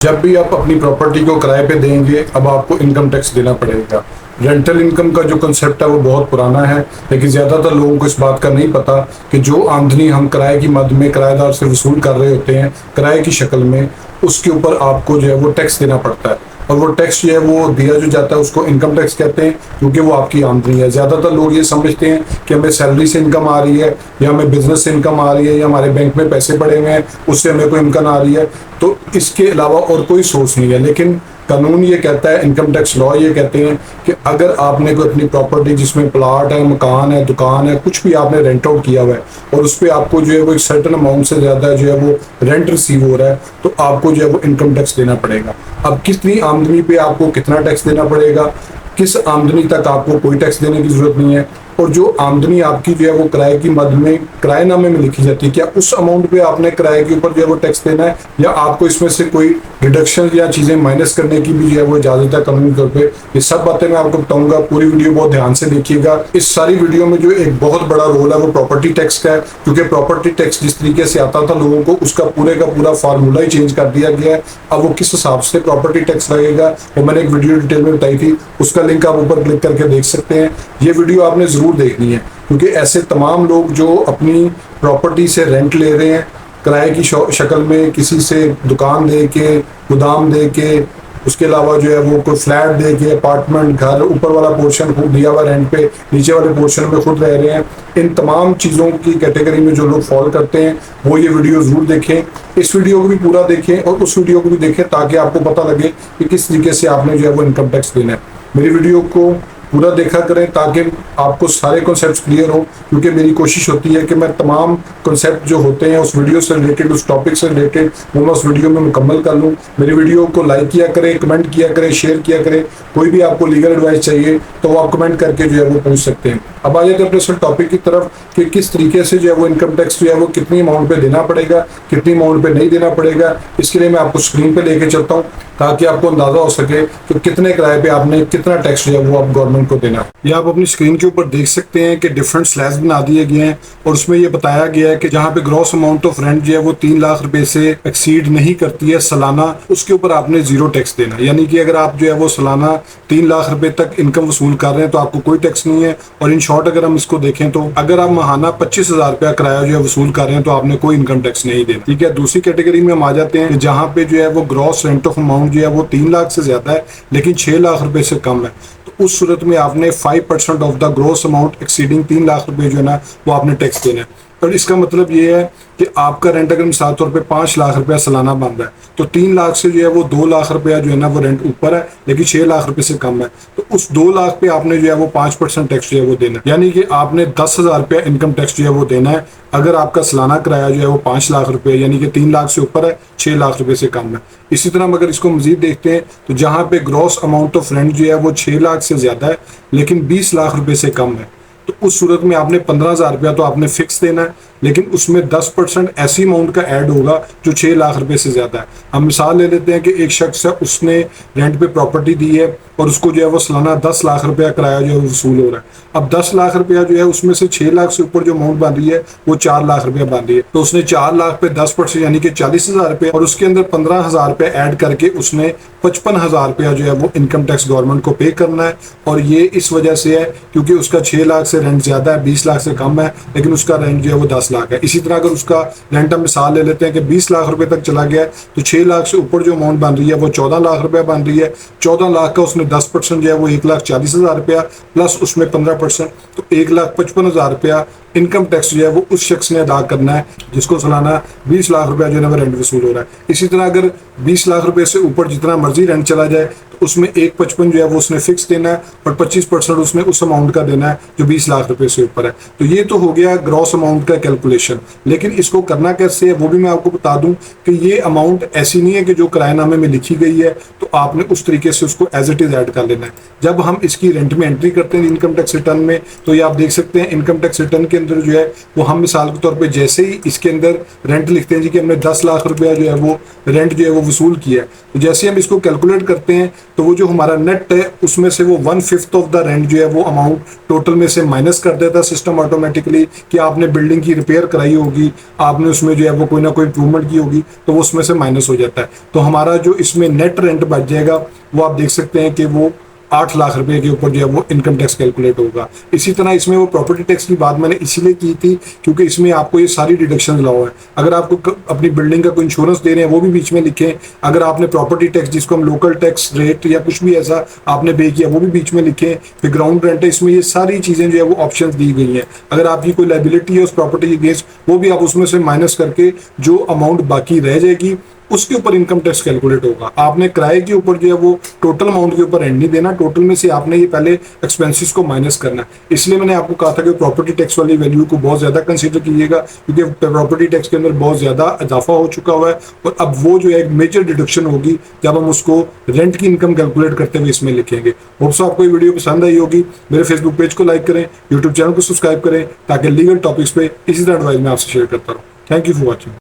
जब भी आप अपनी प्रॉपर्टी को किराए पे देंगे, अब आपको इनकम टैक्स देना पड़ेगा। रेंटल इनकम का जो कंसेप्ट है वो बहुत पुराना है, लेकिन ज़्यादातर लोगों को इस बात का नहीं पता कि जो आमदनी हम किराए की मद में किराएदार से वसूल कर रहे होते हैं किराए की शक्ल में, उसके ऊपर आपको जो है वो टैक्स देना पड़ता है। और वो टैक्स जो है वो दिया जो जाता है उसको इनकम टैक्स कहते हैं, क्योंकि वो आपकी आमदनी है। ज़्यादातर लोग ये समझते हैं कि हमें सैलरी से इनकम आ रही है, या हमें बिजनेस से इनकम आ रही है, या हमारे बैंक में पैसे पड़े हुए हैं उससे हमें कोई इनकम आ रही है, तो इसके अलावा और कोई सोर्स नहीं है। लेकिन कानून ये कहता है, इनकम टैक्स लॉ ये कहते हैं कि अगर आपने कोई अपनी प्रॉपर्टी जिसमें प्लाट है, मकान है, दुकान है, कुछ भी आपने रेंट आउट किया हुआ है और उस पर आपको जो है वो एक सर्टेन अमाउंट से ज़्यादा जो है वो रेंट रिसीव हो रहा है, तो आपको जो है वो इनकम टैक्स देना पड़ेगा। अब कितनी आमदनी पे आपको कितना टैक्स देना पड़ेगा, किस आमदनी तक आपको कोई टैक्स देने की जरूरत नहीं है, और जो आमदनी आपकी जो है वो किराए की मद में किराएनामे में लिखी जाती है, क्या उस अमाउंट पे आपने किराए के ऊपर जो है वो टैक्स देना है, या आपको इसमें से कोई डिडक्शन या चीज़ें माइनस करने की भी जो है वो इजाज़त है कानूनी तौर पे। ये सब बातें मैं आपको बताऊंगा, पूरी वीडियो बहुत ध्यान से देखिएगा। इस सारी वीडियो में जो एक बहुत बड़ा रोल है वो प्रॉपर्टी टैक्स का है, क्योंकि प्रॉपर्टी टैक्स जिस तरीके से आता था लोगों को, उसका पूरे का पूरा फार्मूला ही चेंज कर दिया गया है। अब वो किस हिसाब से प्रॉपर्टी टैक्स लगेगा वो मैंने एक वीडियो डिटेल में बताई थी, उसका लिंक आप ऊपर क्लिक करके देख सकते हैं। ये वीडियो आपने ज़रूर देखनी है, क्योंकि ऐसे तमाम लोग जो अपनी प्रॉपर्टी से रेंट ले रहे हैं किराए की शक्ल में, किसी से दुकान दे के, गोदाम दे के, उसके अलावा जो है वो कोई फ्लैट दे के, अपार्टमेंट, घर, ऊपर वाला पोर्शन खुद दिया हुआ रेंट पे, नीचे वाले पोर्शन में खुद रह रहे हैं, इन तमाम चीज़ों की कैटेगरी में जो लोग फॉलो करते हैं वो ये वीडियो ज़रूर देखें। इस वीडियो को भी पूरा देखें और उस वीडियो को भी देखें, ताकि आपको पता लगे कि किस तरीके से आपने जो है वो इनकम टैक्स देना है। मेरी वीडियो को पूरा देखा करें ताकि आपको सारे कॉन्सेप्ट्स क्लियर हो, क्योंकि मेरी कोशिश होती है कि मैं तमाम कॉन्सेप्ट जो होते हैं उस वीडियो से रिलेटेड, उस टॉपिक से रिलेटेड, वो मैं उस वीडियो में मुकम्मल कर लूँ। मेरी वीडियो को लाइक किया करें, कमेंट किया करें, शेयर किया करें। कोई भी आपको लीगल एडवाइस चाहिए तो वो आप कमेंट करके जो है वो पूछ सकते हैं। अब आ जाते हैं अपने टॉपिक की तरफ कि किस तरीके से जो है वो इनकम टैक्स जो है वो कितनी अमाउंट पे देना पड़ेगा, कितनी अमाउंट पे नहीं देना पड़ेगा। इसके लिए मैं आपको स्क्रीन पे लेके चलता हूँ ताकि आपको अंदाजा हो सके कि कितने किराए पे आपने कितना टैक्स जो है वो आप गवर्नमेंट को देना है। ये आप अपनी स्क्रीन के ऊपर देख सकते हैं कि डिफरेंट स्लैब्स बना दिए गए हैं, और उसमें ये बताया गया है कि जहाँ पे ग्रॉस अमाउंट ऑफ रेंट जो है वो 3 लाख रुपए से एक्सीड नहीं करती है सालाना, उसके ऊपर आपने जीरो टैक्स देना। यानी कि अगर आप जो है वो सालाना 3 लाख रुपए तक इनकम वसूल कर रहे हैं तो आपको कोई टैक्स नहीं है। और इन शॉर्ट अगर हम इसको देखें तो अगर आप माहाना 25,000 रुपया किराया जो है वसूल कर रहे हैं तो आपने कोई इनकम टैक्स नहीं देना। ठीक है, दूसरी कैटेगरी में हम आ जाते हैं जहाँ पे जो है वो ग्रॉस रेंट ऑफ अमाउंट जो है वो 3 लाख से ज्यादा है लेकिन 6 लाख रुपए से कम है, तो उस सूरत में आपने 5% of the gross amount exceeding 3 lakh रुपए जो है ना वो आपने टैक्स देना है। और इसका मतलब ये है कि आपका रेंट अगर मिसाल तौर पे 5 लाख रुपया सालाना बन रहा है तो 3 लाख से जो है वो 2 लाख रुपया जो है ना वो रेंट ऊपर है, लेकिन 6 लाख रुपए से कम है, तो उस 2 लाख पे आपने जो है वो 5% टैक्स जो है वो देना है। यानी कि आपने 10,000 रुपया इनकम टैक्स जो है वो देना है अगर आपका सालाना किराया जो है वो 5 लाख रुपये, यानी कि 3 लाख से ऊपर है, 6 लाख रुपए से कम है। इसी तरह हम अगर इसको मजीद देखते हैं तो जहाँ पे ग्रॉस अमाउंट ऑफ रेंट जो है वो 6 लाख से ज्यादा है लेकिन 20 लाख रुपए से कम है, तो उस सूरत में आपने 15,000 रुपया तो आपने फिक्स देना है, लेकिन उसमें 10% ऐसी अमाउंट का ऐड होगा जो 6 लाख रुपए से ज़्यादा है। हम मिसाल ले लेते हैं कि एक शख्स है, उसने रेंट पे प्रॉपर्टी दी है और उसको जो है वो सालाना 10 लाख रुपया किराया जो है वसूल हो रहा है। अब 10 लाख रुपया जो है उसमें से 6 लाख से ऊपर जो अमाउंट बन रही है वो 4 लाख रुपया बन रही है, तो उसने 4 लाख पे 10% यानी कि 40,000 रुपये और उसके अंदर 15,000 रुपये ऐड करके उसने 55,000 रुपया जो है वो इनकम टैक्स गवर्नमेंट को पे करना है। और ये इस वजह से है क्योंकि उसका 6 लाख से रेंट ज़्यादा है, 20 लाख से कम है, लेकिन उसका रेंट जो है वो 10 लाख है। इसी तरह अगर उसका रेंट हम मिसाल ले लेते हैं कि 20 लाख रुपए तक चला गया है तो 6 लाख से ऊपर जो अमाउंट बन रही है वो 14 लाख रुपया बन रही है। 14 लाख का उसने 10% जो है वो 1,40,000 रुपया प्लस उसमें 15%, तो 1,55,000 रुपया इनकम टैक्स जो है वो उस शख्स ने अदा करना है जिसको सालाना 20 लाख रुपया जो है वो रेंट वसूल हो रहा है। इसी तरह अगर 20 लाख रुपए से ऊपर जितना मर्जी रेंट चला जाए तो उसमें 1,55 जो है वो उसने फिक्स देना है और 25% उसने उस अमाउंट का देना है जो 20 लाख रुपए से ऊपर है। तो ये तो हो गया ग्रॉस अमाउंट का कैलकुलेशन, लेकिन इसको करना कैसे है वो भी मैं आपको बता दूं कि ये अमाउंट ऐसी नहीं है कि जो किराएनामे में लिखी गई है तो आपने उस तरीके से उसको एज इट इज ऐड कर लेना है। जब हम इसकी रेंट में एंट्री करते हैं इनकम टैक्स रिटर्न में, तो ये आप देख सकते हैं इनकम टैक्स रिटर्न के अंदर जो है वो हम मिसाल के तौर पे जैसे ही इसके अंदर रेंट लिखते हैं जी कि हमने 10 लाख रुपया जो है वो रेंट जो है वो वसूल किया है, तो जैसे हम इसको कैलकुलेट करते हैं तो वो जो हमारा नेट है उसमें से वो 1/5 ऑफ द रेंट जो है वो अमाउंट टोटल में से माइनस कर देता है सिस्टम ऑटोमेटिकली, कि आपने बिल्डिंग की रिपेयर कराई होगी, आपने उसमें जो है वो कोई ना कोई इंप्रूवमेंट की होगी, तो वो उसमें से माइनस हो जाता है। तो हमारा जो इसमें नेट रेंट बच जाएगा वो आप देख सकते हैं कि वो 8 लाख रुपए के ऊपर जो है वो इनकम टैक्स कैलकुलेट होगा। इसी तरह इसमें वो प्रॉपर्टी टैक्स की बात मैंने इसीलिए की थी क्योंकि इसमें आपको ये सारी डिडक्शन अलाउ है। अगर आपको अपनी बिल्डिंग का कोई इंश्योरेंस दे रहे हैं वो भी बीच में लिखें, अगर आपने प्रॉपर्टी टैक्स जिसको हम लोकल टैक्स रेट या कुछ भी ऐसा आपने पे किया वो भी बीच में लिखें, फिर ग्राउंड रेंट है, इसमें ये सारी चीज़ें जो है वो ऑप्शन दी गई हैं। अगर आपकी कोई लाइबिलिटी है उस प्रॉपर्टी के अगेंस्ट वो भी आप उसमें से माइनस करके जो अमाउंट बाकी रह जाएगी उसके ऊपर इनकम टैक्स कैलकुलेट होगा। आपने किराए के ऊपर जो है वो टोटल अमाउंट के ऊपर रेंट नहीं देना, टोटल में से आपने ये पहले एक्सपेंसेस को माइनस करना है। इसलिए मैंने आपको कहा था कि प्रॉपर्टी टैक्स वाली वैल्यू को बहुत ज़्यादा कंसीडर कीजिएगा क्योंकि प्रॉपर्टी टैक्स के अंदर बहुत ज़्यादा इजाफा हो चुका हुआ है और अब वो जो है एक मेजर डिडक्शन होगी जब हम उसको रेंट की इनकम कैलकुलेट करते हुए इसमें लिखेंगे। होप्स आपको ये वीडियो पसंद आई होगी। मेरे फेसबुक पेज को लाइक करें, यूट्यूब चैनल को सब्सक्राइब करें ताकि लीगल टॉपिक्स पे इसी तरह एडवाइस मैं आपसे शेयर करता रहूँ। Thank you for watching.